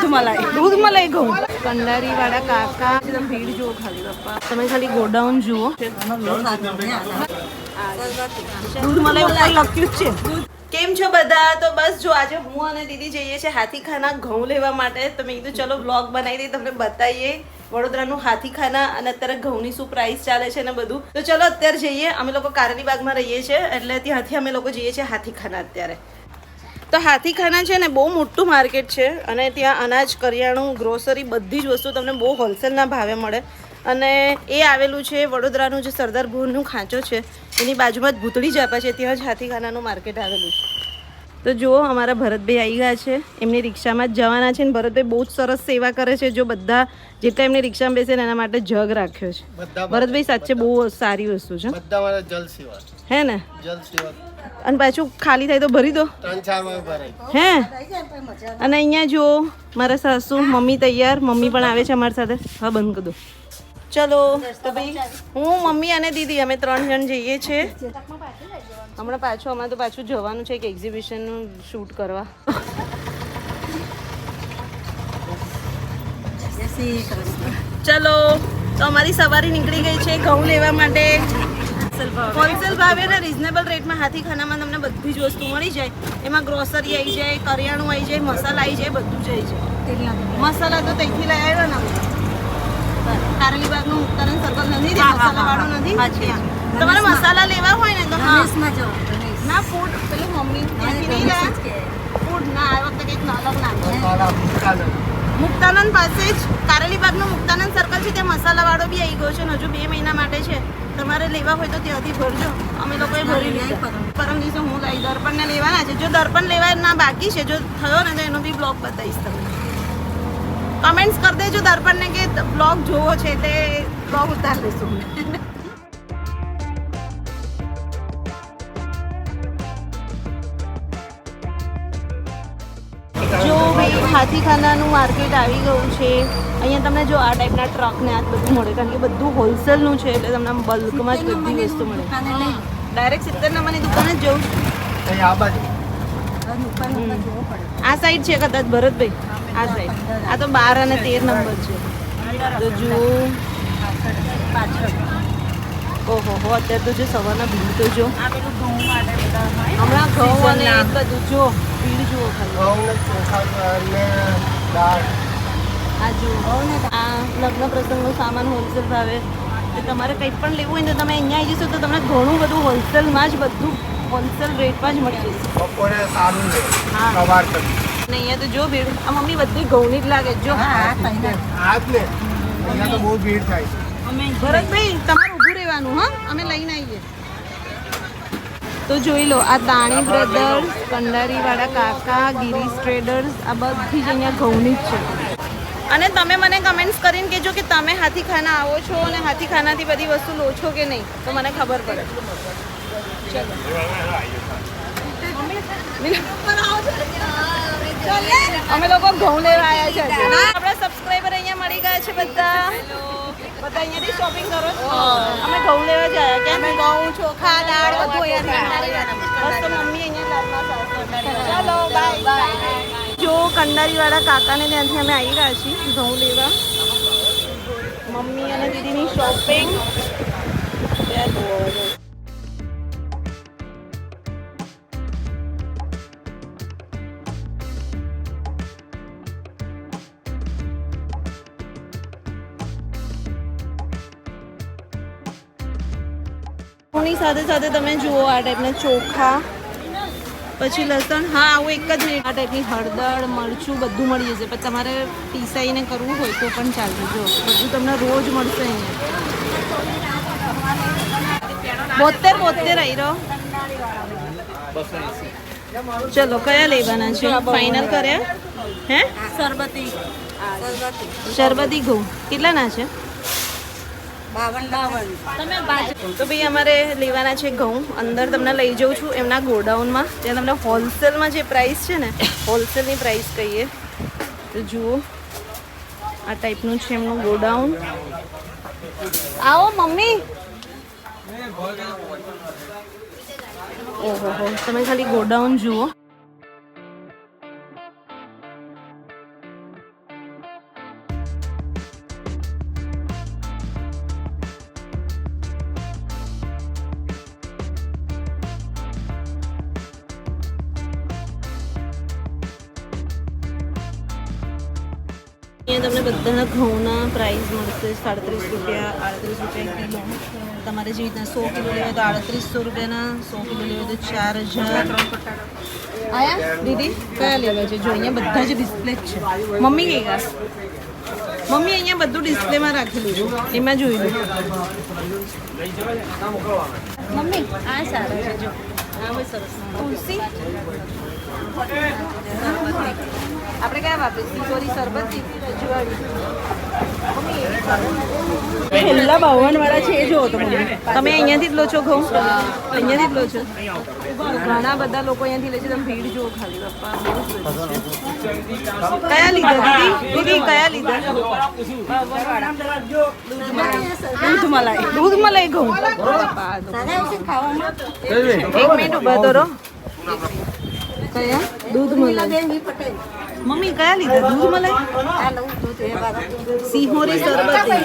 દૂધમલાઈ ઘઉં કંડારી વાળા કાકા તમે ભીડ જુઓ ખાલી બાપા તમે ખાલી ગોડાઉન જુઓ દૂધમલાઈ ઉપર લખ્યું છે કેમ છો બધા તો બસ જો આજે હું અને દીદી જઈએ છીએ હાથીખાના ઘઉં લેવા માટે તો મેં કીધું ચલો વ્લોગ બનાવી દઈએ તમને બતાવીએ વડોદરાનું હાથીખાના અને અત્યારે ઘઉંની શું પ્રાઇસ ચાલે છે ને બધું તો ચલો અત્યારે જઈએ અમે લોકો કારેલી બાગમાં રહીએ છીએ એટલે ત્યાંથી અમે લોકો જઈએ છીએ હાથીખાના અત્યારે તો હાથીખાના છે ને બહુ મોટું માર્કેટ છે અને ત્યાં અનાજ કરિયાણું ગ્રોસરી બધી જ વસ્તુ તમને બહુ હોલસેલના ભાવે મળે અને એ આવેલું છે વડોદરાનું જે સરદાર ભુવનનું ખાંચો છે એની બાજુમાં જ ભૂતળી જાપા છે ત્યાં જ હાથીખાનાનું માર્કેટ આવેલું છે તો જુઓ અમારા ભરતભાઈ આવી ગયા છે એમની રિક્ષામાં જ જવાના છે ને ભરતભાઈ બહુ જ સરસ સેવા કરે છે જો બધા જેટલા એમની રિક્ષામાં બેસે ને એના માટે જગ રાખ્યો છે ભરતભાઈ સાચે બહુ સારી વસ્તુ છે હે ને અને પાછું ખાલી થાય તો ભરી દો હે અને અહીંયા જુઓ મારા સાસુ મમ્મી તૈયાર મમ્મી પણ આવે છે અમારી સાથે હા બંધ કરી દો ચલો તો ભાઈ હું મમ્મી અને દીદી અમે 3 જણ જઈએ છીએ હમણાં પાછું અમારે તો પાછું જવાનું છે એક એક્ઝિબિશનનું શૂટ કરવા ચલો તો અમારી સવારી નીકળી ગઈ છે ઘઉં લેવા માટે હોલસેલ ભાવે ને રિઝનેબલ રેટમાં હાથીખાનામાં તમને બધી જ વસ્તુ મળી જાય એમાં ગ્રોસરી આવી જાય કરિયાણું આવી જાય મસાલા આવી જાય બધું જ આવી જાય મસાલા તો ત્યાંથી લઈ આવ્યો ને કારેલી બાગનું મુક્તાનંદ સર્કલ નથી મસાલા વાળો નથી તમારે મસાલા લેવા હોય ને તો ના ફૂડ પેલું મમ્મી ફૂડ ના આ વખતે કંઈક અલગ નાખે મુક્તાનંદ પાસે જ કારેલી બાગનું મુક્તાનંદ સર્કલ છે ત્યાં મસાલા વાળો બી આવી ગયો છે ને હજુ 2 મહિના માટે છે તમારે લેવા હોય તો ત્યાંથી ભરજો અમે લોકોએ ભરી લીધા પરમ દિવસે હું લઈ દર્પણને લેવાના છે જો દર્પણ લેવા ના બાકી છે જો થયો ને તો એનો બી બ્લોગ બતાવીશ તમને કમેન્ટ્સ કરી દેજો દર્પણને કે બ્લોગ જોવો છે એટલે બ્લોગ ઉતાર દઈશું જો ભાઈ હાથીખાનાનું માર્કેટ આવી ગયું છે અહીંયા તમને જો આ ટાઈપના ટ્રક ને આ બધું મળે કારણ કે બધું હોલસેલનું છે એટલે તમને બલ્કમાં જ બધી વસ્તુ મળે ડાયરેક્ટ 70 નંબરની દુકાને જ જવું છું આ સાઈડ છે કદાચ ભરતભાઈ આ સાઈડ આ તો 12 અને 13 નંબર છે તો જો ઓહો હો અત્યારે તો જો સવારના ભીડ તો જો હમણાં ઘઉં અને એ બધું જો ભીડ જુઓ ખાલી આ જુઓ આ લગ્ન પ્રસંગનો સામાન હોલસેલ ભાવે તમારે કંઈ પણ લેવું હોય ને તમે અહીંયા આવી જશો તો તમને ઘણું બધું હોલસેલમાં જ બધું હોલસેલ રેટમાં જ મળી જશે હા અને અહીંયા તો જો ભીડ આ મમ્મી બધી ઘઉંની જ લાગે જો ભરતભાઈ તમારે ઊભું રહેવાનું હા અમે લઈને આવીએ તો જોઈ લો આ દાણી બ્રધર્સ કંડારીવાળા કાકા ગિરીશ ટ્રેડર્સ આ બધી જ અહીંયા ઘઉંની જ છે અને તમે મને કમેન્ટ્સ કરીને કહેજો કે તમે હાથીખાના આવો છો અને હાથીખાનાથી બધી વસ્તુ લો છો કે નહીં તો મને ખબર પડે અમે લોકો ઘઉં લેવા આવ્યા છે આપણા સબસ્ક્રાઈબર અહીંયા મળી ગયા છે બધા અહીંયાથી શોપિંગ કરો અમે ઘઉં લેવા જ આવ્યા કેમ ઘઉં ચોખા દાળ બધું અહીંયાથી બસ તો મમ્મી અહીંયા ચાલો બાય જો કંડારીવાળા કાકાને ત્યાંથી અમે આવી ગયા છીએ ઘઉં લેવા મમ્મી અને દીદીની શોપિંગ ની સાથે સાથે તમે જુઓ આ ટાઈપના ચોખા પછી લસણ હા આવું એક જ રેટ આ ટાઈપની હળદર મરચું બધું મળી જશે પછી તમારે પીસાઈને કરવું હોય તો પણ ચાલશે જો બધું તમને રોજ મળશે અહીંયા 72 આવી રહ્યો ચલો કયા લેવાના છે ફાઇનલ કર્યા હે શરબતી ઘઉં કેટલાના છે 52 તો ભાઈ અમારે લેવાના છે ઘઉં અંદર તમને લઈ જાઉં છું એમના ગોડાઉનમાં ત્યાં તમને હોલસેલમાં જે પ્રાઇસ છે ને હોલસેલની પ્રાઇસ કહીએ તો જુઓ આ ટાઈપનું છે એમનું ગોડાઉન આવો મમ્મી ઓહો તમે ખાલી ગોડાઉન જુઓ અહીંયા તમને બધાના ઘઉંના પ્રાઇસ મળશે 37 રૂપિયા, 38 રૂપિયા કિલો. તમારે જે રીતના 100 કિલો લેવા તો 3800 રૂપિયાના, 100 કિલો લેવા તો 4000. આયા દીદી કયા લેવા છે? જો અહીંયા બધા જ ડિસ્પ્લે જ છે. મમ્મી કઈ ગયા? મમ્મી અહીંયા બધું ડિસ્પ્લેમાં રાખેલું છે, એમાં જોઈ લો. મમ્મી આ સારા છે, જો આ બહુ સરસ. તુલસી આપણે કયા વાપરીએ? સિકોરી, સરબતી, રજવાડી. છેલ્લા 52 વાળા છે એ જોવો તો તમે અહીંયાથી જ લો છો ઘઉં? અહીંયાથી જ લો છો? ઘણા બધા લોકો અહીંયાથી લે છે. તમે ભીડ જુઓ ખાલી, બાપા બહુ જ બધી છે. કયા લીધા દીદી? દીદી કયા લીધા? દૂધ મલાઈ ઘઉં. એક મિનિટ ઉભા તો રહો. કયા? દૂધ મલાઈ. મમ્મી કયા લીધા? દૂધ મલાઈ, સિહોરી સરબતી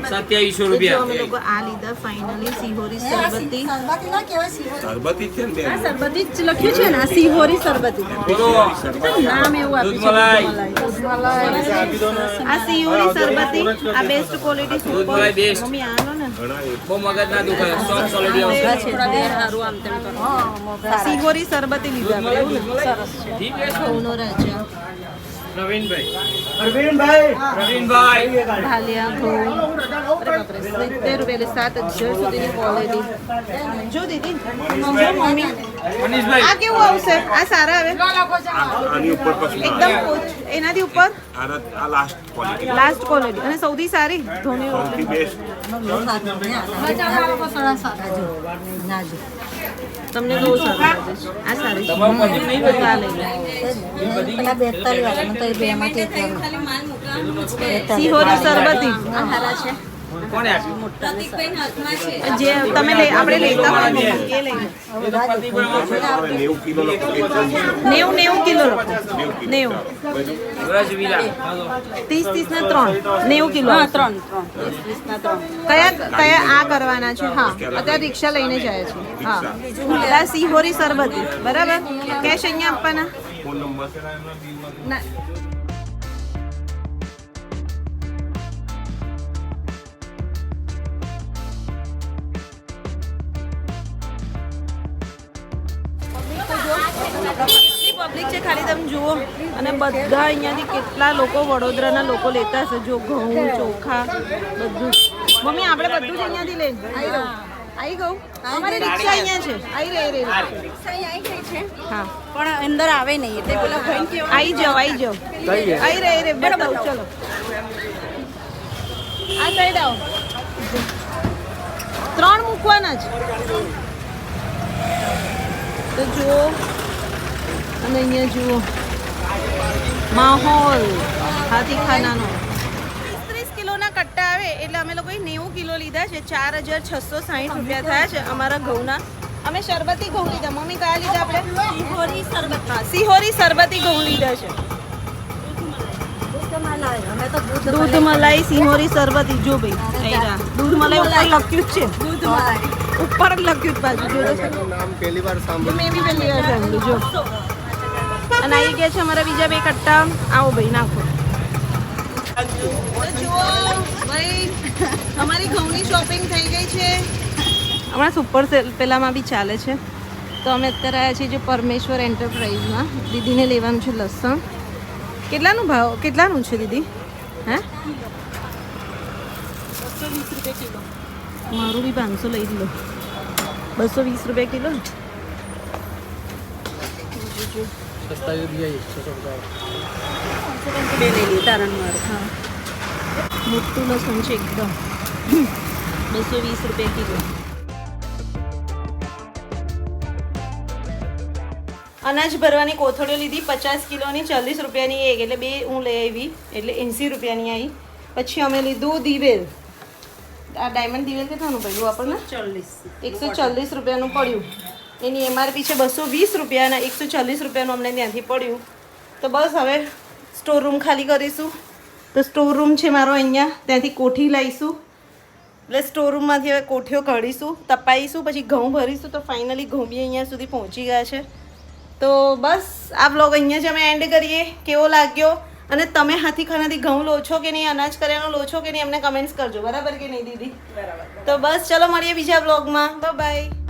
2700 રૂપિયા. અમે લોકો આ લીધા ફાઇનલી. સિહોરી સરબતી. સરબતી છે ને આ સરબતી જ લખ્યું છે ને, આ સિહોરી સરબતી. નામ એવું આપ્યું છે. આ સિહોરી સરબતી, આ બેસ્ટ ક્વોલિટી સુપર. મલાઈ બેસ્ટ. મમ્મી આનો ને બહુ મગજ ના દુખાય, સોફ્ટ સોલિડ આવશે. સિહોરી સરબતી લીધા આપણે, એવું ને? સરસ છે. ઘઉંનો રાજા, પ્રવીણભાઈ ભાલિયા ઘઉં. અરે બાપરે, 70 રૂપિયા, એટલે 7000 સુધીની ક્વોલિટી. જો દીદી, જો મમ્મી મનીષભાઈ આ કેવું આવશે? આ સારા આવે આની ઉપર પછી એકદમ એનાથી ઉપર આ લાસ્ટ ક્વોલિટી લાસ્ટ ક્વોલિટી અને સૌથી સારી ધોની સૌથી બેસ્ટ. તમને બહુ સારું લાગે છે. આ સારી છે. આ લઈ લો. સિહોરી સરબતી આ હારા છે. કોણે આપ્યું? જે તમે આપણે લેતા હોય ને એ લઈ લો. 90 કિલો લખો. 90 કિલો રાખો. 90 રજવીલા 30 ના 3 90 કિલો. હા 3 કયા આ કરવાના છે? હા અત્યારે રિક્ષા લઈને જાય છે. હા આ સિહોરી સરબતી બરાબર. કેશ અહીંયા આપવાના? ફોન નંબર ના પબ્લિક છે ખાલી તમે જુઓ. અને બધા અહીંયાથી કેટલા લોકો વડોદરાના લોકો લેતા હશે. જો ઘઉં, ચોખા બધું. મમ્મી આપણે બધું જ અહીંયાથી લઈને આવી ગયું. અમારી રિક્ષા અહીંયા છે. આવી રહી હા પણ અંદર આવે નહીં એટલે પેલા ભાઈ કેવું આવી જાઓ આવી રહી બતાવું. ચલો આ સાઈડ આવો. 3 મૂકવાના જ તો જુઓ. અને અહીંયા જુઓ માહોલ હાથીખાનાનો. 30 કિલોના કટ્ટા આવે એટલે અમે લોકોએ 90 કિલો લીધા છે. 4660 રૂપિયા થયા છે અમારા ઘઉંના. અમે શરબતી ઘઉં લીધા. મમ્મી કયા લીધા આપણે? સિહોરી સરબત. હા સિહોરી સરબતી ઘઉં લીધા છે. દૂધ મલાઈ સિહોરી સરબતી. જો ભાઈ દૂધ મલાઈ ઉપર લખ્યું જ છે. ઉપર જ લખ્યું જ પાછું. જો નામ પહેલી વાર સાંભળ્યું. મેં બી પહેલી વાર સાંભળ્યું. જો અને આવી ગયા છે અમારા બીજા 2 કટ્ટા. આવો ભાઈ નાખો. જુઓ ભાઈ અમારી ઘઉંની શોપિંગ થઈ ગઈ છે. હમણાં સુપર સેલ પેલામાં બી ચાલે છે. તો અમે અત્યારે આવ્યા છીએ જો પરમેશ્વર એન્ટરપ્રાઇઝમાં. દીદીને લેવાનું છે લસણ. કેટલાનું ભાવ કેટલાનું છે દીદી? હે 220 રૂપિયા કિલો. મારું બી 500 લઈ લો. 220 રૂપિયા કિલો. મોટું લસણ છે એકદમ. 220 રૂપિયા કિલો. અનાજ ભરવાની કોથળીઓ લીધી 50 કિલોની 40 રૂપિયાની એક. એટલે 2 હું લઈ આવી એટલે 80 રૂપિયાની આવી. પછી અમે લીધું દિવેલ. આ ડાયમંડ દિવેલ કેટલાનું પડ્યું આપણને? 140 રૂપિયાનું પડ્યું. એની એમઆરપી છે 220 રૂપિયા અને 140 રૂપિયાનું અમને ત્યાંથી પડ્યું. તો બસ હવે સ્ટોર રૂમ ખાલી કરીશું. તો સ્ટોર રૂમ છે મારો અહીંયા. ત્યાંથી કોઠી લાવીશું. એટલે સ્ટોર રૂમમાંથી હવે કોઠીઓ કાઢીશું, તપાઈશું, પછી ઘઉં ભરીશું. તો ફાઇનલી ઘઉં બી અહીંયા સુધી પહોંચી ગયા છે. તો બસ આ બ્લોગ અહીંયા જ અમે એન્ડ કરીએ. કેવો લાગ્યો? અને તમે હાથીખાનાથી ઘઉં લો છો કે નહીં, અનાજ કરિયાણું લો છો કે નહીં, અમને કમેન્ટ્સ કરજો, બરાબર કે નહીં દીદી? બરાબર. તો બસ ચલો મળીએ બીજા બ્લોગમાં. બાય.